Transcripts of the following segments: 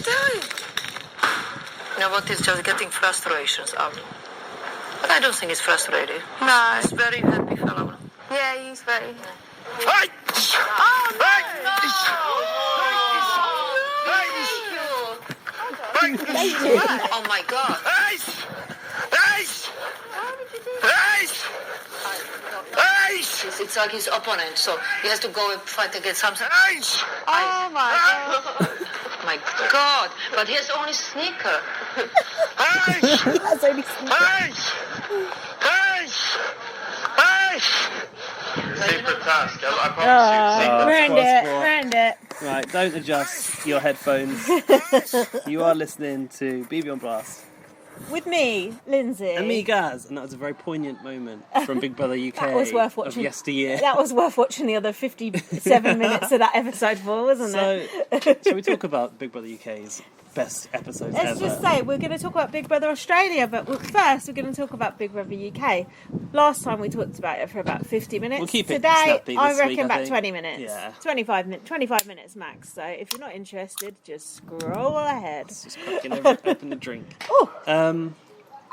doing? No, what is just getting frustrations out. But I don't think he's frustrated. No. He's very happy fellow. Yeah, he's very... Hey! Oh, no! Oh my God! It's like his opponent, so he has to go and fight against something. Oh my God! My God! But he has only sneaker. That's only Secret task. I promise you. Round it. Right, don't adjust your headphones. You are listening to BB on Blast. With me, Lindsay. And me, Gaz. And that was a very poignant moment from Big Brother UK That was worth watching. of yesteryear. That was worth watching the other 57 minutes of that episode for, wasn't it? So, shall we talk about Big Brother UK's best episodes ever? Let's just say we're going to talk about Big Brother Australia, but first we're going to talk about Big Brother UK. Last time we talked about it for about 50 minutes. We'll keep it Today, snappy I this reckon week, I about think. 20 minutes. Yeah. 25 minutes max. So if you're not interested, just scroll ahead. Let's just cracking open the drink. Oh,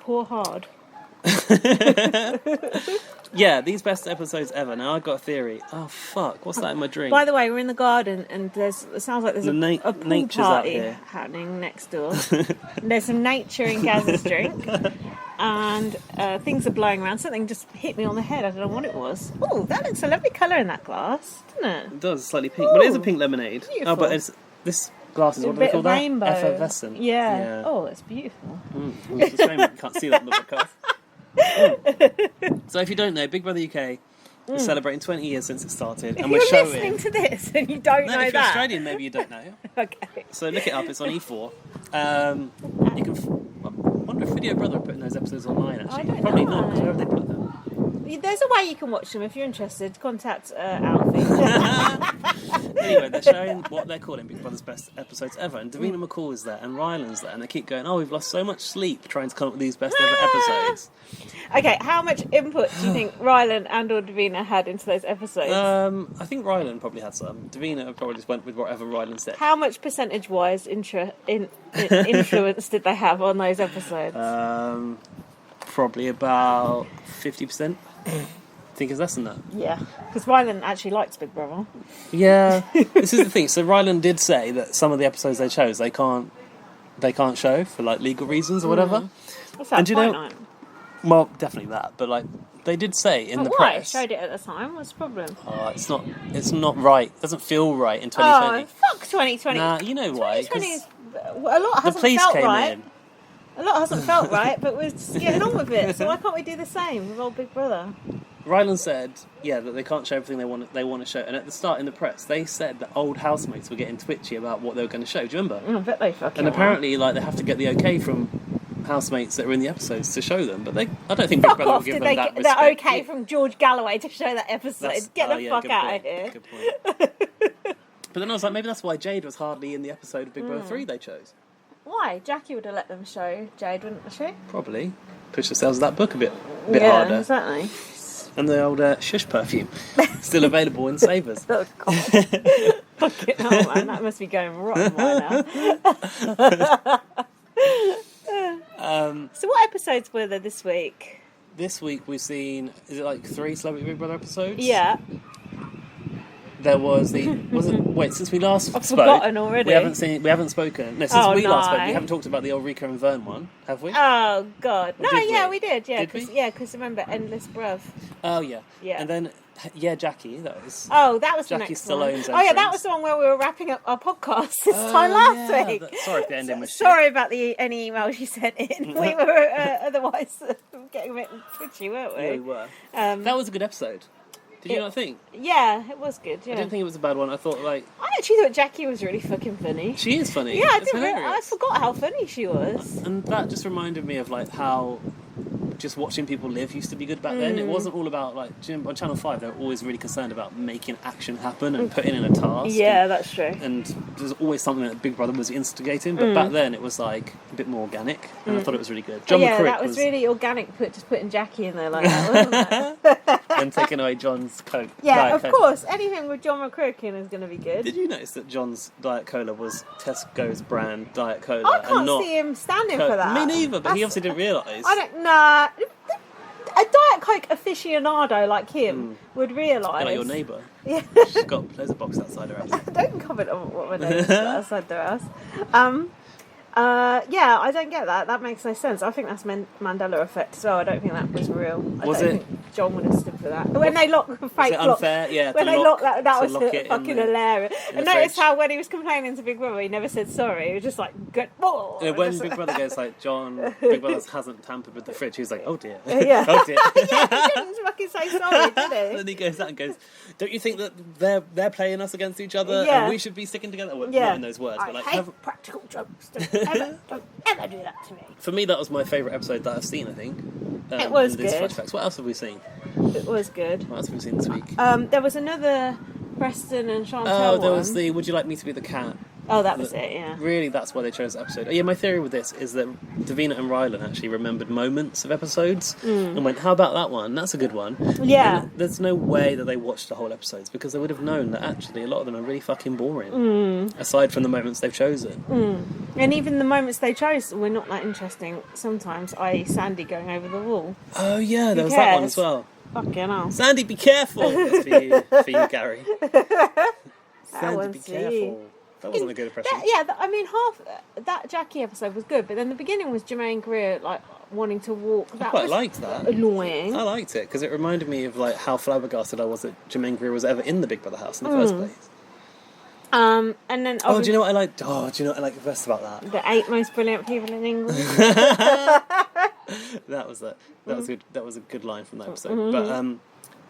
pour hard. Yeah, these best episodes ever. Now I've got a theory. Oh fuck, what's that in my drink? By the way, we're in the garden and it sounds like there's a pool nature's out party here. happening next door. There's some nature in Gaz's drink and things are blowing around. Something just hit me on the head. I don't know what it was. Oh, that looks a lovely colour in that glass, doesn't it? It does, slightly pink. But it is a pink lemonade. Beautiful. Oh, but this glass is, A what do they bit call of that? rainbow. Effervescent. Yeah. Oh, it's beautiful. It's a shame you can't see that on the podcast. So if you don't know, Big Brother UK is celebrating 20 years since it started, If and we're you're showing. listening to this and you don't know If you're that, Australian, maybe you don't know. okay. So look it up. It's on E4. You can. I wonder if Video Brother are putting those episodes online. Actually, I don't probably know. not. 'Cause where have they put them? There's a way you can watch them if you're interested. Contact Alfie. Anyway, they're showing what they're calling Big Brother's best episodes ever, and Davina McCall is there, and Ryland's there, and they keep going, "Oh, we've lost so much sleep trying to come up with these best ever episodes." Okay, how much input do you think Ryland and or Davina had into those episodes? I think Ryland probably had some. Davina probably just went with whatever Ryland said. How much percentage-wise influence did they have on those episodes? Probably about 50%. I think it's less than that. Yeah, because Ryland actually likes Big Brother. Yeah, this is the thing. So Ryland did say that some of the episodes they chose they can't show for like legal reasons or whatever. What's that? And do you know- Fight Night? Well, definitely that. But like they did say in the Why? press, Showed it at the time. What's the problem? it's not right. It doesn't feel right in 2020. Oh, fuck 2020. Nah, you know why? 2020 'Cause is, a lot the hasn't police felt came right. in. A lot hasn't felt right, but we're just getting on with it. So why can't we do the same with old Big Brother? Ryland said, that they can't show everything they want to show. And at the start in the press, they said that old housemates were getting twitchy about what they were going to show. Do you remember? I bet they fucking And are. apparently, like, they have to get the okay from housemates that are in the episodes to show them. But I don't think Big Fuck Brother will off! give Did them they that get that respect. okay from George Galloway to show that episode? Get the fuck good out point, of here. Good point. But then I was like, maybe that's why Jade was hardly in the episode of Big Brother 3 they chose. Why? Jackie would have let them show Jade, wouldn't she? Probably. Push the sales of that book a bit Yeah, harder. exactly. And the old shush perfume. Still available in Savers. Oh, God. Fucking hell, man. That must be going rotten by now. So what episodes were there this week? This week we've seen, is it like 3 Celebrity Big Brother episodes? Yeah. There was since we last spoke, forgotten already. We haven't spoken. No, since Oh, we last spoke, no. we haven't talked about the old Rika and Vern one, have we? Oh, God. No, did yeah, we? we did. Yeah, Did we? because remember, Endless Bruv. Oh, yeah. Yeah. And then, Jackie, that was... Oh, that was the Jackie next one. Stallone's Oh, yeah, that entrance. was the one where we were wrapping up our podcast this time last week. Sorry if the ending was shit. Sorry about any emails you sent in. We were otherwise getting a bit twitchy, weren't we? Yeah, we were. That was a good episode. Did you not think? Yeah, it was good. Yeah. I didn't think it was a bad one. I thought, I actually thought Jackie was really fucking funny. she is funny. Yeah, I It's didn't. I hilarious. forgot how funny she was. And that just reminded me of like how just watching people live used to be good back then. It wasn't all about like on Channel 5 they were always really concerned about making action happen and putting in a task. Yeah, that's true. And there's always something that Big Brother was instigating, but back then it was like a bit more organic, and I thought it was really good. John Yeah, McCrick that was really organic. Just putting Jackie in there like that, wasn't it? and taking away John's Coke. Yeah, Diet of Coke. course. Anything with John McCracken is going to be good. Did you notice that John's Diet Cola was Tesco's brand Diet Cola? I and can't not see him standing Coke? for that. Me neither, but he obviously didn't realise. I don't. Nah. A Diet Coke aficionado like him would realise. Like your neighbour. Yeah. She's got there's a box outside her house. Don't comment on what my neighbours got outside their house. Yeah, I don't get that. That makes no sense. I think that's Mandela effect as well. I don't think that was real. Was I don't it? think John would have stood for that. When they locked the fake Was it unfair? lock, Yeah. when to they lock, locked that to was lock it in fucking the- hilarious. in And the notice fridge. how when he was complaining to Big Brother, he never said sorry. He was just like, good. Oh, When just- Big Brother goes like, John, Big Brother hasn't tampered with the fridge, he's like, oh dear. Yeah. Oh dear. Yeah, he didn't fucking say sorry, did he? Then he goes out and goes, don't you think that they're playing us against each other Yeah. and we should be sticking together? Well, Yeah. not in those words, I but like, hate practical jokes. Don't ever do that to me. for me, that was my favourite episode that I've seen, I think. It was in these good. flashbacks. What else have we seen? It was good. What else have we seen this week? There was another Preston and Chantal Oh, there one. was the Would You Like Me to Be the Cat? Oh, that was it, yeah. Really, that's why they chose the episode. Oh, yeah, my theory with this is that Davina and Rylan actually remembered moments of episodes and went, how about that one? That's a good one. Yeah. And there's no way that they watched the whole episodes because they would have known that actually a lot of them are really fucking boring. Aside from the moments they've chosen. And even the moments they chose were not that interesting sometimes, i.e. Sandy going over the wall. Oh, yeah, there Who was that one cares? as well. Fucking hell. Sandy, be careful! That's for you, Gary. Sandy, one's be for careful. you. That wasn't a good impression. I mean, half that Jackie episode was good, but then the beginning was Jermaine Greer, like, wanting to walk. That I quite was liked that. annoying. I liked it because it reminded me of like how flabbergasted I was that Jermaine Greer was ever in the Big Brother house in the first place. And then Oh, do you know what I liked? Oh, do you know what I liked the best about that? the 8 most brilliant people in England. That was good. That was a good line from that episode. But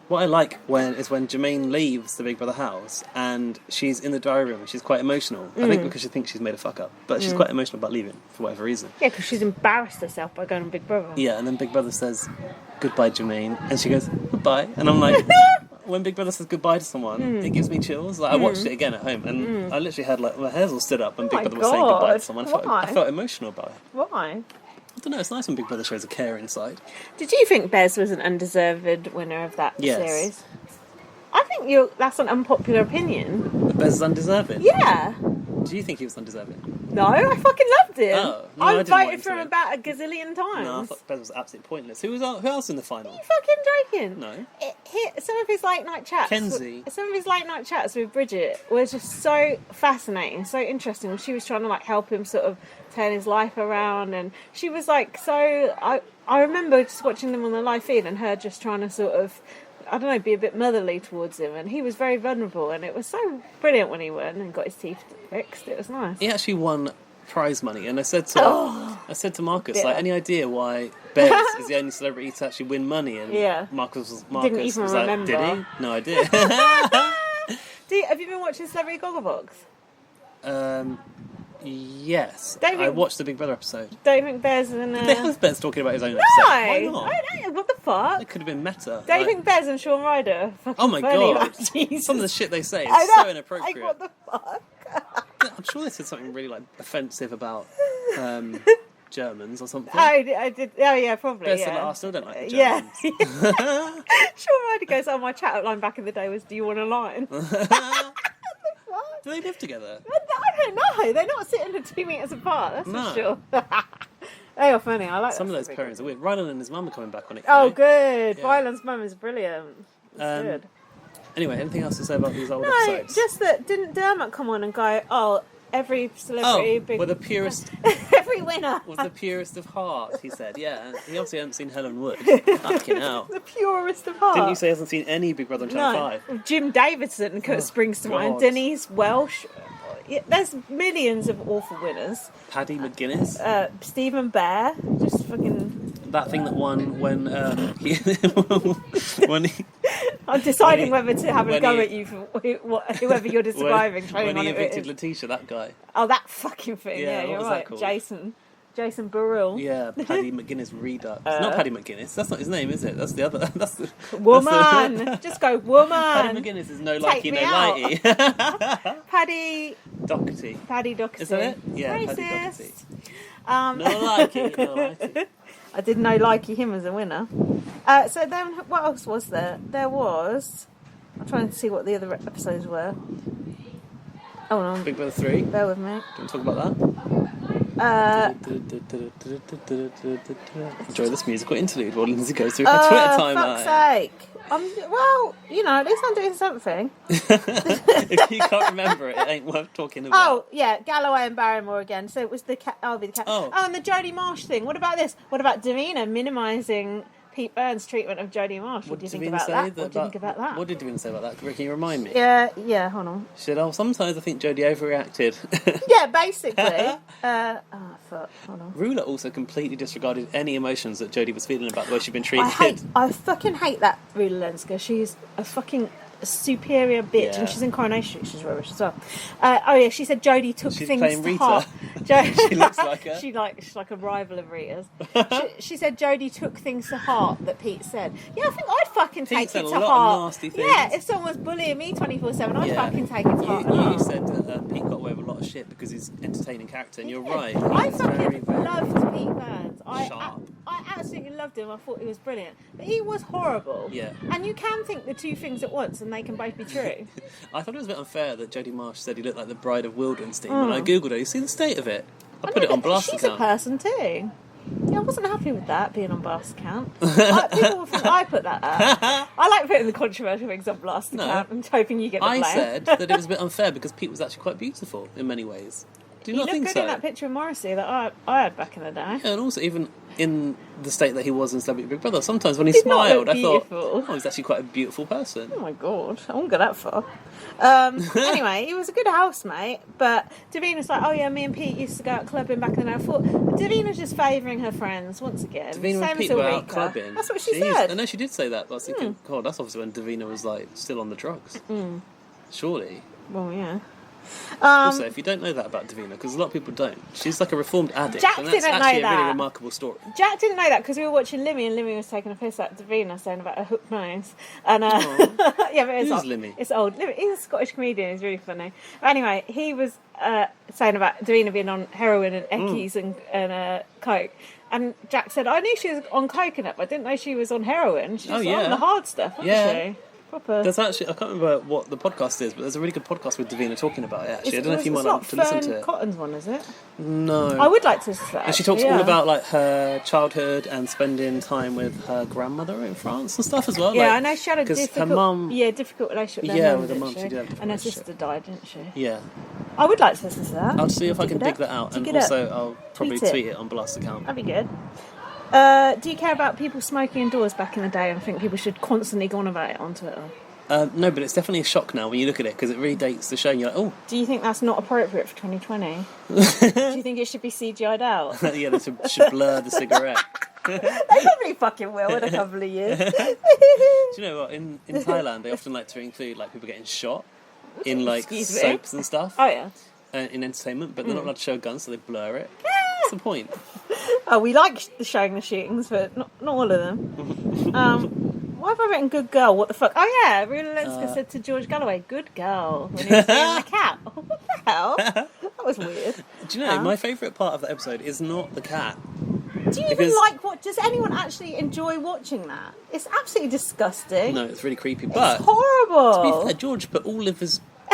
what I like is when Jermaine leaves the Big Brother house and she's in the diary room and she's quite emotional. I think because she thinks she's made a fuck up, but she's quite emotional about leaving for whatever reason. Yeah, because she's embarrassed herself by going on Big Brother. Yeah, and then Big Brother says goodbye, Jermaine, and she goes goodbye, and I'm like. When Big Brother says goodbye to someone, it gives me chills. Like I watched it again at home, and I literally had like my hairs all stood up when Big my Brother was saying goodbye to God. someone. Why? I felt emotional about it. Why? I don't know. It's nice when Big Brother shows a care inside. Did you think Bez was an undeserved winner of that Yes. series? I think that's an unpopular opinion. But Bez is undeserving. Yeah. Do you think he was undeserving? No, I fucking loved him. Oh, no, I I didn't want voted him for to him win. about a gazillion times. No, I thought Bez was absolutely pointless. Who else in the final? Are you fucking joking? No. Some of his late night chats. Kenzie. Some of his late night chats with Bridget were just so fascinating, so interesting. She was trying to like help him sort of turn his life around, and she was like so. I remember just watching them on the live feed and her just trying to sort of, I don't know, be a bit motherly towards him, and he was very vulnerable, and it was so brilliant when he won and got his teeth fixed. It was nice. He actually won prize money, and I said to Marcus, Yeah. like, any idea why Bez is the only celebrity to actually win money? And Yeah. Marcus Didn't even was like, remember. did he? No idea. Have you been watching Celebrity Gogglebox? Yes. David- I watched the Big Brother episode. Don't think Bez and They have Bez talking about his own No, episode. Why not? I don't know. What the fuck? It could have been meta. Don't you Like, think Bez and Sean Ryder are fucking oh my funny? god. Like, Jesus. Some of the shit they say I is know. so inappropriate. Like, what the fuck? I'm sure they said something really like offensive about Germans or something. I did. Oh yeah, probably. Bez Yeah. said, I still don't like the Yeah. Germans. Sean Ryder goes, "Oh, my chat line back in the day was, do you want a line?" Do they live together? I don't know. They're not sitting at 2 meters apart. That's No. for sure. They are funny. I like Some of that those stuff. pairings are weird. Rylan and his mum are coming back on it. Oh, you know? good. Yeah. Violence Mum is brilliant. It's good. Anyway, anything else to say about these old No, episodes? just that didn't Dermot come on and go, "Oh, every celebrity, Oh, with the purest, every winner, was the purest of heart, he said. Yeah, he obviously hadn't seen Helen Wood. Fucking hell. the purest of heart." Didn't you say he hasn't seen any Big Brother on Channel No, 5? Jim Davidson springs to mind. God. Denise Welsh. Yeah, there's millions of awful winners. Paddy McGuinness? Stephen Bear, just fucking. That thing that won when when he I'm deciding When he- whether to have a when go he- at you for whoever you're describing. when on he who it evicted is. Letitia, that guy. Oh, that fucking thing. Yeah, Yeah, what you're was that right. called? Jason Burrell. Yeah, Paddy McGuinness Redux. Not Paddy McGuinness. That's not his name, is it? That's the other. That's the Woman, just go woman. Paddy McGuinness is no likey, Take no me out. lighty. Paddy Doherty. Isn't it? Yeah, Paddy Racist. Doherty. No likey, no lighty. I didn't know Likey him as a winner. So then, what else was there? There was... I'm trying to see what the other episodes were. Hold on. Big Brother 3. Bear with me. Do you want to talk about that? Enjoy this musical interlude while Lindsay goes through her Twitter timeline. Fuck's sake. Well, at least I'm doing something. If you can't remember it, it ain't worth talking about. Oh, yeah, Galloway and Barrymore again. So it was the cat. I'll be the cat. Oh, and the Jodie Marsh thing. What about this? What about Davina minimising Pete Burns' treatment of Jodie Marsh? What do you think about that? What do you think about that? What did Davina say about that? Can you remind me? Yeah, hold on. She said, sometimes I think Jodie overreacted. Yeah, basically. Fuck, hold on. Ruler also completely disregarded any emotions that Jodie was feeling about the way she'd been treated. I fucking hate that Rula Lenska. She's a fucking superior bitch, Yeah. and she's in Coronation Street. She's rubbish as well. She said Jodie took She's things playing to Rita. heart. She looks like her. She's like a rival of Rita's. She said Jodie took things to heart that Pete said. Yeah, I think I'd fucking Pete take said it a to lot heart. of nasty things. Yeah, if someone was bullying me 24/7, I'd fucking take it to heart. You said that Pete got away with a lot of shit because he's an entertaining character, and you're right. I He's fucking very, very loved Pete Burns. sharp. I absolutely loved him. I thought he was brilliant. But he was horrible. Yeah. And you can think the two things at once and they can both be true. I thought it was a bit unfair that Jodie Marsh said he looked like the Bride of Wildenstein. When I googled it, you see the state of it. I put it on Blast She's account. a person too. Yeah, I wasn't happy with that being on Blast account. People will think I put that up. I like putting the controversial things on Blast account and hoping you get the blame. I said that it was a bit unfair because Pete was actually quite beautiful in many ways. Do you not think looked so? good in that picture of Morrissey that I had back in the day. Yeah, and also even in the state that he was in Celebrity Big Brother, sometimes when he Did not smiled, look I thought, beautiful. he's actually quite a beautiful person. Oh my god, I won't go that far. Anyway, he was a good housemate, but Davina's like, oh yeah, me and Pete used to go out clubbing back in the day. I thought Davina's just favouring her friends once again. Davina Same and Pete as were Ulrika. out clubbing. That's what she Jeez. said. I know she did say that, but I was thinking, God, that's obviously when Davina was like still on the drugs. Surely. Well, yeah. Also, if you don't know that about Davina, because a lot of people don't, she's like a reformed addict, Jack and that's didn't know actually a really that. remarkable story. Jack didn't know that because we were watching Limmy and Limmy was taking a piss at Davina saying about her hook nose. And yeah, but it's Who's old. Limmy? It's old. Limmy, he's a Scottish comedian. He's really funny. But anyway, he was saying about Davina being on heroin and Eckies and coke. And Jack said, I knew she was on coconut, but I didn't know she was on heroin. She's on the hard stuff, wasn't she? Proper. There's actually, I can't remember what the podcast is, but there's a really good podcast with Davina talking about it, actually. I don't know if you might like to listen to it. It's not Cotton's one, is it? No. I would like to listen to that. And she talks all about like her childhood and spending time with her grandmother in France and stuff as well. Yeah, like, I know she had a difficult, her mum, difficult relationship with with her mum. She did have a difficult and her relationship. sister died, didn't she? Yeah. I would like to listen to that. I'll see if I can it dig up. that out, Dig and it up. also I'll probably Tweet it. tweet it on Blast account. That'd be good. Do you care about people smoking indoors back in the day and think people should constantly go on about it on Twitter? No, but it's definitely a shock now when you look at it because it really dates the show and you're like, oh. Do you think that's not appropriate for 2020? Do you think it should be CGI'd out? Yeah, they should blur the cigarette. They probably fucking will in a couple of years. Do you know what? In Thailand, they often like to include like people getting shot in like Excuse me? soaps and stuff Oh, yeah. in entertainment, but they're not allowed to show a gun, so they blur it. What's the point? Oh, we like showing the shootings, but not all of them. Why have I written good girl? What the fuck? Oh, yeah. Rula Lenska said to George Galloway, good girl, when he was seeing the cat. What the hell? That was weird. Do you know, my favourite part of the episode is not the cat. Do you even like does anyone actually enjoy watching that? It's absolutely disgusting. No, it's really creepy, but It's horrible. to be fair, George put all of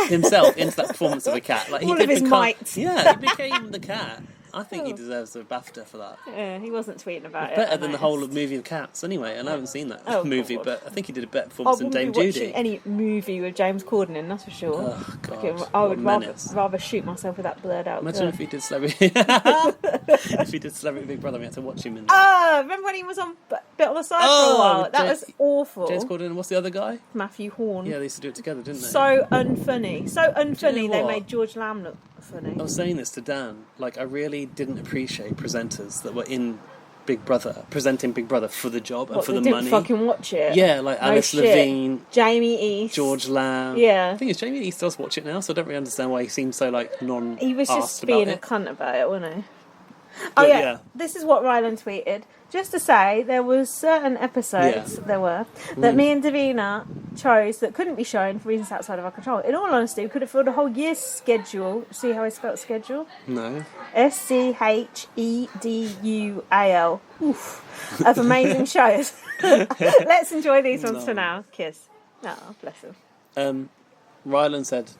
himself into that performance of a cat. Like, All of his might. Yeah, he became the cat. I think he deserves a BAFTA for that. Yeah, he wasn't tweeting about it. Better than the whole noticed. movie of Cats, anyway. And I haven't seen that Oh, movie, God. but I think he did a better I performance than wouldn't Dame be watching Judy. any movie with James Corden in, that's for sure. Oh, God. Okay, I what a would menace. rather shoot myself with that blurred out. Imagine gun. if he did Celebrity... if he did Celebrity Big Brother, we had to watch him in that. Remember when he was on Bit on the Side for a Oh, while? That James- was awful. James Corden and what's the other guy? Matthew Horn. Yeah, they used to do it together, didn't they? So unfunny. So unfunny they what? made George Lamb look funny. I was saying this to Dan. Like, I really didn't appreciate presenters that were in Big Brother, presenting Big Brother for the job and What, for they the didn't money. fucking watch it? Yeah, like No Alice shit. Levine, Jamie East. George Lamb. Yeah. The thing is, Jamie East does watch it now, so I don't really understand why he seems so, like, non-arsed He was just about being a it. cunt about it, wasn't he? But, Oh yeah. yeah. This is what Ryland tweeted. Just to say, there was certain episodes that me and Davina chose that couldn't be shown for reasons outside of our control. In all honesty, we could have filled a whole year's schedule. See how I spelled schedule? No. SCHEDUAL. Oof. Of amazing shows. Let's enjoy these ones for now. Kiss. Oh, bless him. Rylan said,